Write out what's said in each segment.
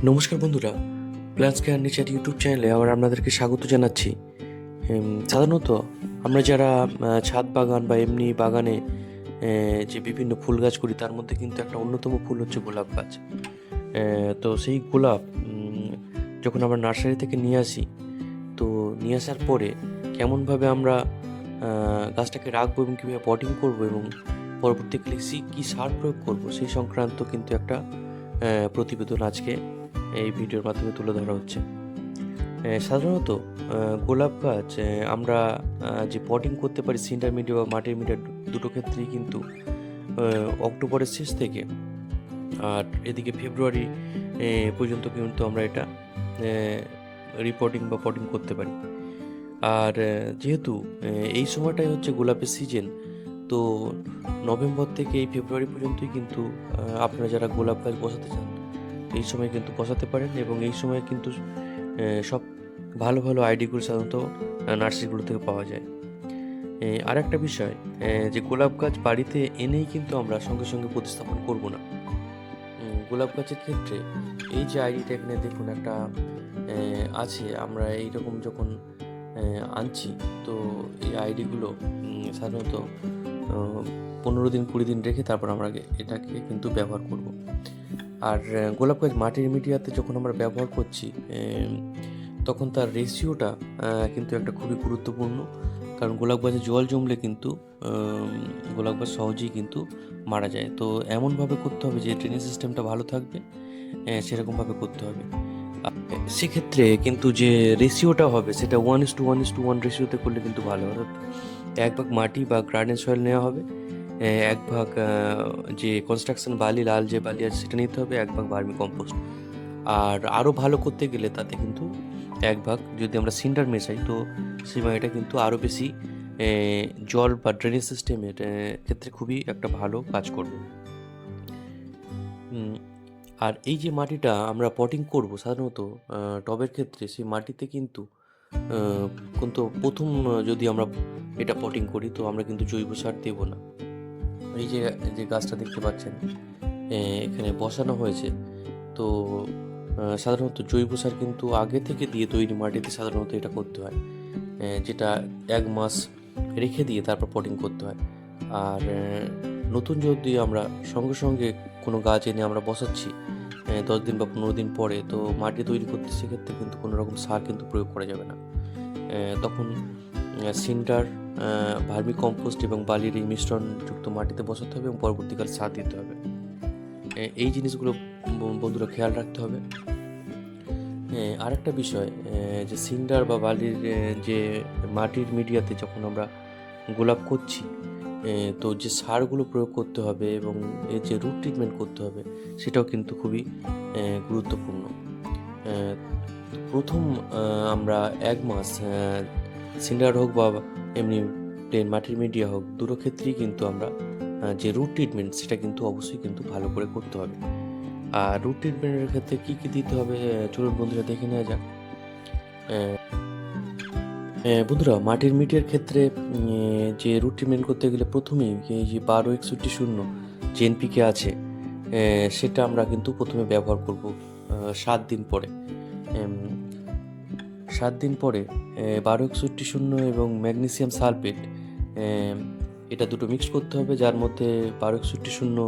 নমস্কার বন্ধুরা, plants care nature YouTube চ্যানেলে আবার আপনাদেরকে স্বাগত জানাচ্ছি। সাধারণত আমরা যারা ছাদ বাগান বা এমনি বাগানে যে বিভিন্ন ফুল গাছ করি, তার মধ্যে কিন্তু একটা অন্যতম ফুল হচ্ছে গোলাপ গাছ। তো সেই গোলাপ যখন আমরা নার্সারি থেকে নিয়ে আসি, তো নিয়ে আসার পরে কেমনভাবে আমরা গাছটাকে রাখবো এবং কীভাবে পটিং করবো এবং পরবর্তীকালে কী সার প্রয়োগ করবো, সেই সংক্রান্ত কিন্তু একটা প্রতিবেদন আজকে এই ভিডিওর মাধ্যমে তুলে ধরা হচ্ছে। সাধারণত গোলাপ গাছ আমরা যে পটিং করতে পারি সিন্টার মিডিয়া বা মাটির মিডিয়া দুটো ক্ষেত্রেই কিন্তু অক্টোবরের শেষ থেকে আর এদিকে ফেব্রুয়ারি পর্যন্ত কিন্তু আমরা এটা রিপোর্টিং বা পটিং করতে পারি। আর যেহেতু এই সময়টাই হচ্ছে গোলাপের সিজন, তো নভেম্বর থেকে এই ফেব্রুয়ারি পর্যন্তই কিন্তু আপনারা যারা গোলাপ গাছ বসাতে চান এই সময় কিন্তু বসাতে পারেন এবং এই সময় কিন্তু সব ভালো ভালো আইডিগুলো সাধারণত নার্সারিগুলো থেকে পাওয়া যায়। আর একটা বিষয়, যে গোলাপ গাছ বাড়িতে এনেই কিন্তু আমরা সঙ্গে সঙ্গে প্রতিস্থাপন করব না। গোলাপ গাছের ক্ষেত্রে এই যে আইডিটা এখানে দেখুন একটা আছে, আমরা এইরকম যখন আনছি, তো এই আইডিগুলো সাধারণত 15 দিন 20 দিন রেখে তারপর আমরা এটাকে কিন্তু ব্যবহার করব। আর গোলাপ গাছ মাটির মিডিয়াতে যখন আমরা ব্যবহার করছি, তখন তার রেশিওটা কিন্তু একটা খুবই গুরুত্বপূর্ণ, কারণ গোলাপ গাছে জল জমলে কিন্তু গোলাপ গাছ সহজেই কিন্তু মারা যায়। তো এমনভাবে করতে হবে যে ড্রেনেজ সিস্টেমটা ভালো থাকবে, সেরকমভাবে করতে হবে। সেক্ষেত্রে কিন্তু যে রেশিওটা হবে সেটা 1:1:1 রেশিওতে করলে কিন্তু ভালো হবে। 1 ভাগ মাটি বা গার্ডেন সয়েল নেওয়া হবে, 1 ভাগ যে কনস্ট্রাকশন বালি, লাল যে বালি আছে সেটা নিতে হবে, 1 ভাগ ভার্মি কম্পোস্ট। আর আরও ভালো করতে গেলে তাতে কিন্তু 1 ভাগ যদি আমরা সিন্ডার মেশাই, তো এটা কিন্তু আরও বেশি জল বা ড্রেনেজ সিস্টেমের ক্ষেত্রে খুবই একটা ভালো কাজ করবে। আর এই যে মাটিটা আমরা পটিং করব সাধারণত টবের ক্ষেত্রে, সেই মাটিতে কিন্তু প্রথম যদি আমরা এটা পটিং করি, তো আমরা কিন্তু জৈব সার দেবো না। এই যে যে গাছটা দেখতে পাচ্ছেন এখানে বসানো হয়েছে, তো সাধারণত জৈব সার কিন্তু আগে থেকে দিয়ে তৈরি মাটিতে সাধারণত এটা করতে হয়, যেটা 1 মাস রেখে দিয়ে তারপর পটিং করতে হয়। আর নতুন যদি আমরা সঙ্গে সঙ্গে কোনো গাছ এনে আমরা বসাচ্ছি 10 দিন বা 15 দিন পরে, তো মাটি তৈরি করতে সেক্ষেত্রে কিন্তু কোনো রকম সার কিন্তু প্রয়োগ করা যাবে না। তখন সিন্ডার, ভার্মি কম্পোস্ট এবং বালির এই মিশ্রণযুক্ত মাটিতে বসাতে হবে এবং পরবর্তীকালে সার দিতে হবে। এই জিনিসগুলো বন্ধুরা খেয়াল রাখতে হবে। আরেকটা বিষয়, যে সিন্ডার বা বালির যে মাটির মিডিয়াতে যখন আমরা গোলাপ করছি, তো যে সারগুলো প্রয়োগ করতে হবে এবং এর যে রুট ট্রিটমেন্ট করতে হবে সেটাও কিন্তু খুবই গুরুত্বপূর্ণ। প্রথম আমরা 1 মাস সিন্ডার হোক বা এমনি প্লেন মাটির মিডিয়া হোক, দুটো ক্ষেত্রেই কিন্তু আমরা যে রুট ট্রিটমেন্ট সেটা কিন্তু অবশ্যই কিন্তু ভালো করে করতে হবে। আর রুট ট্রিটমেন্টের ক্ষেত্রে কী কী দিতে হবে চলুন বন্ধুরা দেখে নেওয়া যাক। বন্ধুরা, মাটির মিডিয়ার ক্ষেত্রে যে রুট ট্রিটমেন্ট করতে গেলে প্রথমেই এই যে 12-61-0 যে এনপিকে আছে, সেটা আমরা কিন্তু প্রথমে ব্যবহার করব 7 দিন পরে। 7 দিন পরে 12-61-0 এবং ম্যাগনেসিয়াম সালফেট, এটা দুটো মিক্স করতে হবে, যার মধ্যে 12-61-0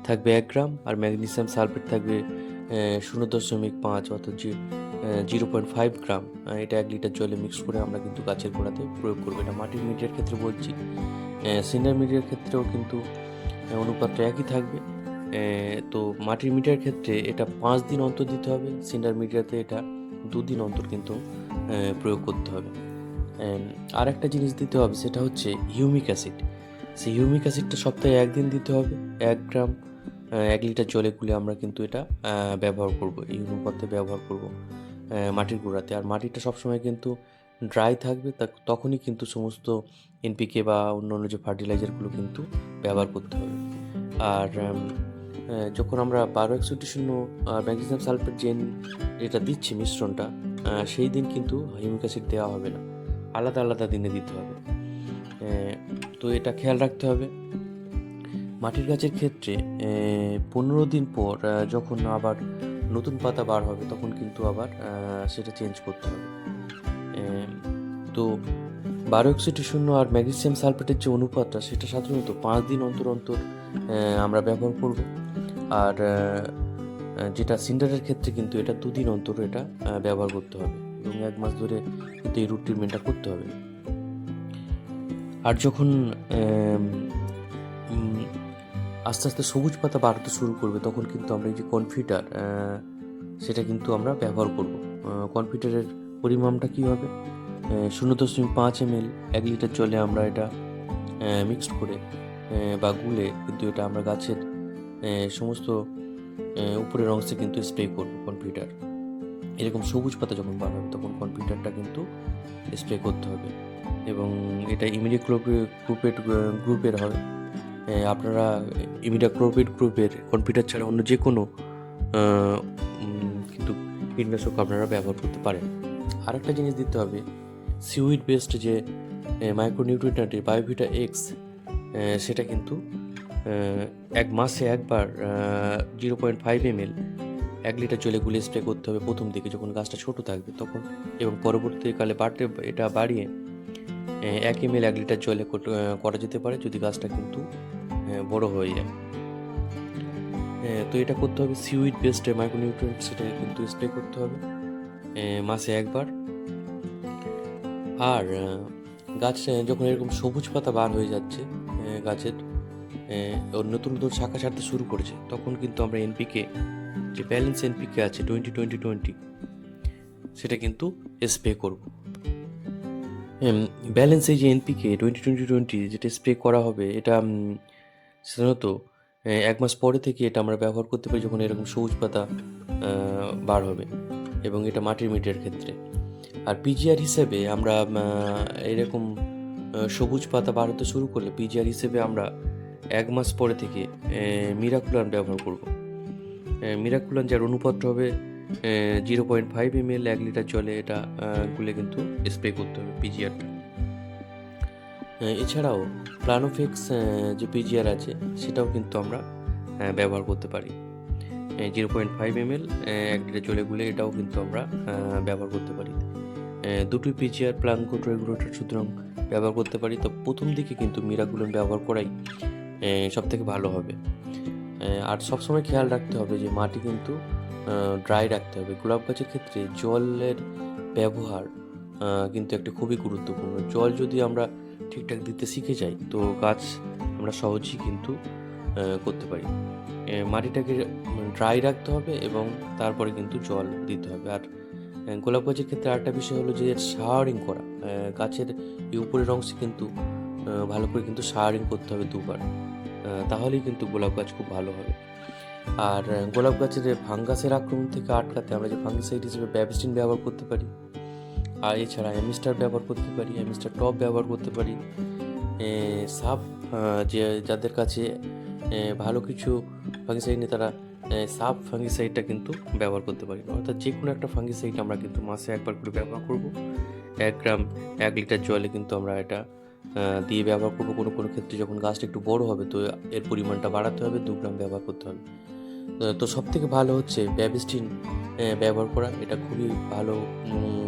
থাকবে 1 গ্রাম আর ম্যাগনেসিয়াম সালফেট থাকবে 0.5, অর্থাৎ 0.5 গ্রাম। এটা 1 লিটার জলে মিক্স করে আমরা কিন্তু গাছের গোড়াতে প্রয়োগ করবো। এটা মাটির মিডিয়ার ক্ষেত্রে বলছি। সিন্ডার মিডিয়ার ক্ষেত্রেও কিন্তু অনুপাতটা একই থাকবে। তো মাটির মিডিয়ার ক্ষেত্রে এটা 5 দিন অন্তর দিতে হবে, সিন্ডার মিডিয়াতে এটা 2 দিন অন্তর কিন্তু প্রয়োগ করতে হবে। আর একটা জিনিস দিতে হবে, সেটা হচ্ছে হিউমিক অ্যাসিড। সেই হিউমিক অ্যাসিডটা সপ্তাহে 1 দিন দিতে হবে, 1 গ্রাম 1 লিটার জলে গুলে আমরা কিন্তু এটা ব্যবহার করব, এই অনুপাতে ব্যবহার করব মাটির গোড়াতে। আর মাটিটা সবসময় কিন্তু ড্রাই থাকবে, তখনই কিন্তু সমস্ত এনপিকে বা অন্যান্য যে ফার্টিলাইজারগুলো কিন্তু ব্যবহার করতে হবে। আর যখন আমরা 12-61-0 ম্যাগনেসিয়াম সালফেট যেটা দিচ্ছি মিশ্রণটা, সেই দিন কিন্তু হিউমিক অ্যাসিড দেওয়া হবে না, আলাদা আলাদা দিনে দিতে হবে। তো এটা খেয়াল রাখতে হবে। মাটির গাছের ক্ষেত্রে 15 দিন পর যখন আবার নতুন পাতা বার হবে তখন কিন্তু আবার সেটা চেঞ্জ করতে হবে। তো বায়োক্সিটি শূন্য আর ম্যাগনেসিয়াম সালফেটের যে অনুপাতটা সেটা সাধারণত 5 দিন অন্তর অন্তর আমরা ব্যবহার করব। আর যেটা সিন্ডারের ক্ষেত্রে কিন্তু এটা 2 দিন অন্তর এটা ব্যবহার করতে হবে এবং 1 মাস ধরে কিন্তু এই রুট ট্রিটমেন্টটা করতে হবে। আর যখন আস্তে আস্তে সবুজ পাতা বাড়তে শুরু করবে তখন কিন্তু আমরা এই যে কনফিডার সেটা কিন্তু আমরা ব্যবহার করব। কনফিডারের পরিমাণটা কী হবে, 0.5 ml 1 লিটার জলে আমরা এটা মিক্সড করে বা গুলে কিন্তু এটা আমরা গাছের সমস্ত উপরের অংশে কিন্তু স্প্রে করব কনফিডার। এরকম সবুজ পাতা যখন বার হবে তখন কনফিডারটা কিন্তু স্প্রে করতে হবে এবং এটা ইমিডাক্লোপিড গ্রুপের হবে। আপনারা ইমিডাক্লোপিড গ্রুপের কনফিডার ছাড়া অন্য যে কোনো কিন্তু কীটনাশক আপনারা ব্যবহার করতে পারেন। আর একটা জিনিস দিতে হবে, সিউইড বেসড যে মাইক্রোনিউট্রিয়েন্ট বায়োভিটা এক্স সেটা কিন্তু 1 মাসে একবার 0.5 ml 1 লিটার জলে গুলে স্প্রে করতে হবে প্রথম দিকে যখন গাছটা ছোট থাকবে তখন, এবং পরবর্তীকালে এটা বাড়িয়ে 1 ml 1 লিটার জলে করা যেতে পারে যদি গাছটা কিন্তু বড় হয়ে যায়। তো এটা করতে হবে সিউইড বেসড মাইক্রোনিউট্রিয়েন্ট, সেটা কিন্তু স্প্রে করতে হবে মাসে একবার। আর গাছ যখন এরকম সবুজ পাতা বার হয়ে যাচ্ছে, গাছের নতুন নতুন শাখা ছাড়তে শুরু করেছে, তখন কিন্তু আমরা এনপিকে যে ব্যালেন্স এনপিকে আছে 20-20-20 সেটা কিন্তু স্প্রে করব। ব্যালেন্স এই যে এনপিকে 20-20-20 যেটা স্প্রে করা হবে এটা সাধারণত 1 মাস পরে থেকে এটা আমরা ব্যবহার করতে পারি যখন এরকম সবুজ পাতা বার হবে, এবং এটা মাটির মিডিয়ার ক্ষেত্রে। আর পিজিআর হিসেবে আমরা এরকম সবুজ পাতা বার হতে শুরু করলে পিজিআর হিসেবে আমরা 1 মাস পরে থেকে মিরাকুলান ব্যবহার করব। মিরাকুলান যার অনুপাতটা হবে 0.5 ml 1 লিটার জলে এটা গুলে কিন্তু স্প্রে করতে হবে পিজিআরটা। এছাড়াও প্লানোফেক্স যে পিজিআর আছে সেটাও কিন্তু আমরা ব্যবহার করতে পারি। 0.5 ml 1 লিটার জলে গুলে এটাও কিন্তু আমরা ব্যবহার করতে পারি। দুটোই পিজিআর প্লানকোট রেগুলেটর সুতরাং ব্যবহার করতে পারি। তো প্রথম দিকে কিন্তু মিরাকুলান ব্যবহার করাই সব থেকে ভালো হবে। আর সবসময় খেয়াল রাখতে হবে যে মাটি কিন্তু ড্রাই রাখতে হবে। গোলাপ গাছের ক্ষেত্রে জলের ব্যবহার কিন্তু একটা খুবই গুরুত্বপূর্ণ। জল যদি আমরা ঠিকঠাক দিতে শিখে যাই তো গাছ আমরা সহজেই কিন্তু করতে পারি। মাটিটাকে ড্রাই রাখতে হবে এবং তারপরে কিন্তু জল দিতে হবে। আর গোলাপ গাছের ক্ষেত্রে আরেকটা বিষয় হলো যে শাওয়ারিং করা, গাছের এই উপরের অংশে কিন্তু ভালো করে কিন্তু শাওয়ারিং করতে হবে 2 বার, তাহলেই কিন্তু গোলাপ গাছ খুব ভালো হবে। আর গোলাপ গাছের ফাঙ্গাসের আক্রমণ থেকে আটকাতে আমরা যে ফাঙ্গিসাইড হিসেবে ব্যাবিস্টিন ব্যবহার করতে পারি, আর এছাড়া অ্যামিস্টার ব্যবহার করতে পারি, অ্যামিস্টার টপ ব্যবহার করতে পারি। সাব যাদের কাছে ভালো কিছু ফাঙ্গিসাইড নেই তারা সাব ফাঙ্গিসাইডটা কিন্তু ব্যবহার করতে পারি। অর্থাৎ যে কোনো একটা ফাঙ্গিসাইড আমরা কিন্তু মাসে একবার করে ব্যবহার করব। 1 গ্রাম 1 লিটার জলে কিন্তু আমরা এটা দিয়ে ব্যবহার করবো। কোনো কোনো ক্ষেত্রে যখন গাছটা একটু বড় হবে তো এর পরিমাণটা বাড়াতে হবে, 2 গ্রাম ব্যবহার করতে হবে। তো সব থেকে ভালো হচ্ছে ব্যাবিস্টিন ব্যবহার করা। এটা খুবই ভালো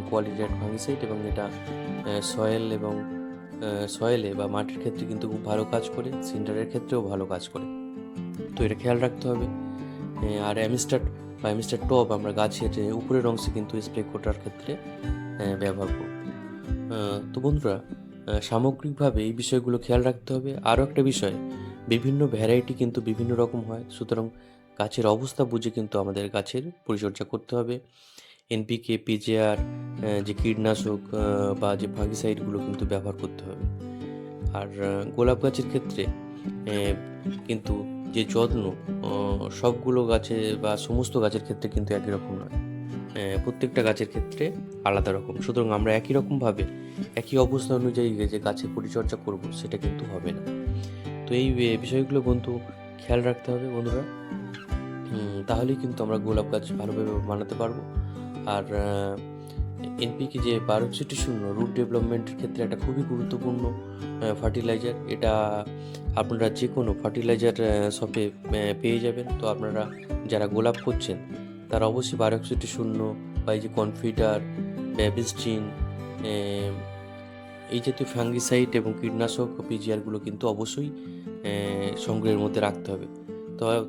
কোয়ালিটির ফাঙ্গিসাইড এবং এটা সয়েলে বা মাটির ক্ষেত্রে কিন্তু খুব ভালো কাজ করে, সিন্ডারের ক্ষেত্রেও ভালো কাজ করে। তো এটা খেয়াল রাখতে হবে। আর অ্যামিস্টার টপ আমরা গাছের উপরের অংশে কিন্তু স্প্রে করার ক্ষেত্রে ব্যবহার করব। তো বন্ধুরা, সামগ্রিকভাবে এই বিষয়গুলো খেয়াল রাখতে হবে। আরও একটা বিষয়, বিভিন্ন ভ্যারাইটি কিন্তু বিভিন্ন রকম হয়, সুতরাং গাছের অবস্থা বুঝে কিন্তু আমাদের গাছের পরিচর্যা করতে হবে। এনপিকে, পিজিআর যে কীটনাশক বা যে ফাঙ্গিসাইডগুলো কিন্তু ব্যবহার করতে হবে। আর গোলাপ গাছের ক্ষেত্রে কিন্তু যে যত্ন সবগুলো গাছে বা সমস্ত গাছের ক্ষেত্রে কিন্তু একই রকম নয়, প্রত্যেকটা গাছের ক্ষেত্রে আলাদা রকম। সুতরাং আমরা একই রকমভাবে একই অবস্থা অনুযায়ী যে গাছের পরিচর্যা করব সেটা কিন্তু হবে না। তো এই বিষয়গুলো বন্ধু খেয়াল রাখতে হবে বন্ধুরা, তাহলেই কিন্তু আমরা গোলাপ গাছ ভালোভাবে বানাতে পারবো। আর এনপিকে যে বায়োক্সিটি শূন্য রুট ডেভেলপমেন্টের ক্ষেত্রে একটা খুবই গুরুত্বপূর্ণ ফার্টিলাইজার। এটা আপনারা যে কোনো ফার্টিলাইজার শপে পেয়ে যাবেন। তো আপনারা যারা গোলাপ করছেন তারা অবশ্যই 1261 বা এই যে কনফিডার, ব্যাবিস্টিন, এই জাতীয় ফাঙ্গিসাইড এবং কীটনাশক পিজিআরগুলো কিন্তু অবশ্যই সংগ্রহের মধ্যে রাখতে হবে,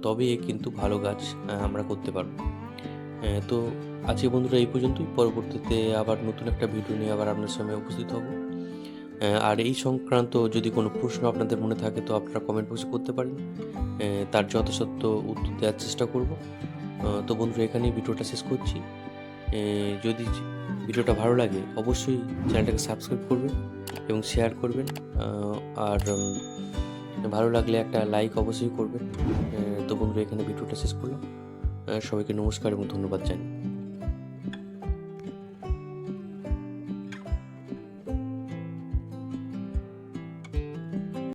তবে কিন্তু ভালো গাছ আমরা করতে পারবো। তো আজকে বন্ধুরা এই পর্যন্তই। পরবর্তীতে আবার নতুন একটা ভিডিও নিয়ে আবার আপনার সামনে উপস্থিত হব। আর এই সংক্রান্ত যদি কোনো প্রশ্ন আপনাদের মনে থাকে তো আপনারা কমেন্ট বক্সে করতে পারেন, তার যথাসাধ্য উত্তর দেওয়ার চেষ্টা করব। তো বন্ধুরা এখানেই ভিডিওটা শেষ করছি। যদি ভিডিওটা ভালো লাগে অবশ্যই চ্যানেলটাকে সাবস্ক্রাইব করবেন এবং শেয়ার করবেন, আর ভালো লাগলে একটা লাইক অবশ্যই করবেন। তো বন্ধুরা এখানে ভিডিওটা শেষ করলাম। সবাইকে নমস্কার এবং ধন্যবাদ জানাই।